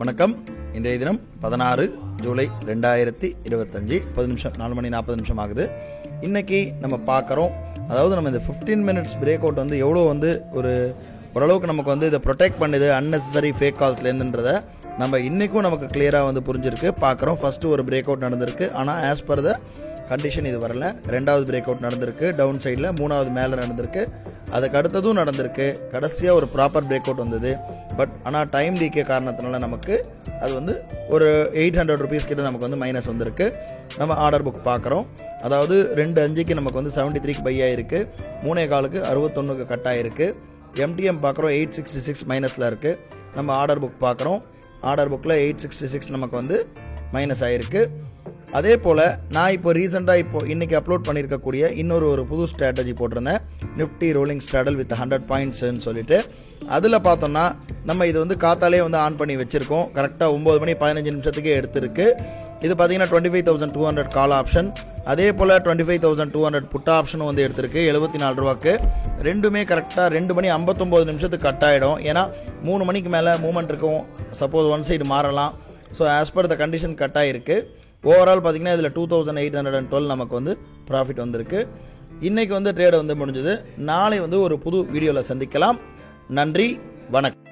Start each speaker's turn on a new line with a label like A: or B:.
A: வணக்கம். இன்றைய தினம் 16 ஜூலை 2025 10 நிமிஷம் 4 மணி 40 நிமிஷம் ஆகுது. இன்றைக்கி நம்ம பார்க்குறோம், அதாவது நம்ம இந்த 15 மினிட்ஸ் பிரேக் அவுட் வந்து எவ்வளோ வந்து ஓரளவுக்கு நமக்கு வந்து இதை ப்ரொடெக்ட் பண்ணுது அன்னெசரி ஃபேக் கால்ஸ்லேருந்துன்றதை நம்ம இன்றைக்கும் நமக்கு கிளியராக வந்து புரிஞ்சிருக்கு பார்க்குறோம். ஃபஸ்ட்டு ஒரு பிரேக் அவுட் நடந்திருக்கு, ஆனால் ஆஸ் பர் த கண்டிஷன் இது வரல. ரெண்டாவது பிரேக் அவுட் நடந்திருக்கு டவுன் சைடில், மூணாவது மேலே நடந்திருக்கு, அதுக்கு அடுத்ததும் நடந்திருக்கு, கடைசியாக ஒரு ப்ராப்பர் பிரேக் அவுட் வந்தது. பட் ஆனால் டைம் டீக்கே காரணத்தினால நமக்கு அது வந்து ஒரு 800 ருபீஸ் கிட்ட நமக்கு வந்து மைனஸ் வந்திருக்கு. நம்ம ஆர்டர் புக் பார்க்குறோம், அதாவது 2.5க்கு நமக்கு வந்து 73க்கு பை ஆகிருக்கு, 3.4க்கு 61க்கு கட் ஆகிருக்கு. எம்டிஎம் பார்க்குறோம் 866 மைனஸில் இருக்குது. நம்ம ஆர்டர் புக் பார்க்குறோம், ஆர்டர் புக்கில் 866 நமக்கு வந்து மைனஸ் ஆகிருக்கு. அதே போல் நான் இப்போ ரீசெண்டாக இன்றைக்கி அப்லோட் பண்ணியிருக்கக்கூடிய இன்னொரு புது ஸ்ட்ராட்டஜி போட்டிருந்தேன், நிஃப்டி ரோலிங் ஸ்ட்ராடல் வித் 100 பாயிண்ட்ஸ்ன்னு சொல்லிட்டு. அதில் பார்த்தோம்னா நம்ம இது வந்து காத்தாலே வந்து ஆன் பண்ணி வச்சுருக்கோம். கரெக்டாக 9 மணி 15 நிமிஷத்துக்கே எடுத்திருக்கு. இது பார்த்தீங்கன்னா 25,200 கால் ஆப்ஷன், அதே போல் 25,200 புட் ஆப்ஷனும் வந்து எடுத்திருக்கு 74 ரூபாய்க்கு. ரெண்டுமே கரெக்டாக 2 மணி 59 நிமிஷத்துக்கு கட் ஆகிடும். ஏன்னா 3 மணிக்கு மேலே மூவ்மெண்ட் இருக்கும், சப்போஸ் ஒன் சைடு மாறலாம். So as per the condition cut ஆகிருக்கு. ஓவரால் பார்த்திங்கன்னா இதில் 2812 நமக்கு வந்து ப்ராஃபிட் வந்திருக்கு. இன்றைக்கி வந்து ட்ரேடை வந்து முடிஞ்சது. நாளை வந்து ஒரு புது வீடியோவில் சந்திக்கலாம். நன்றி, வணக்கம்.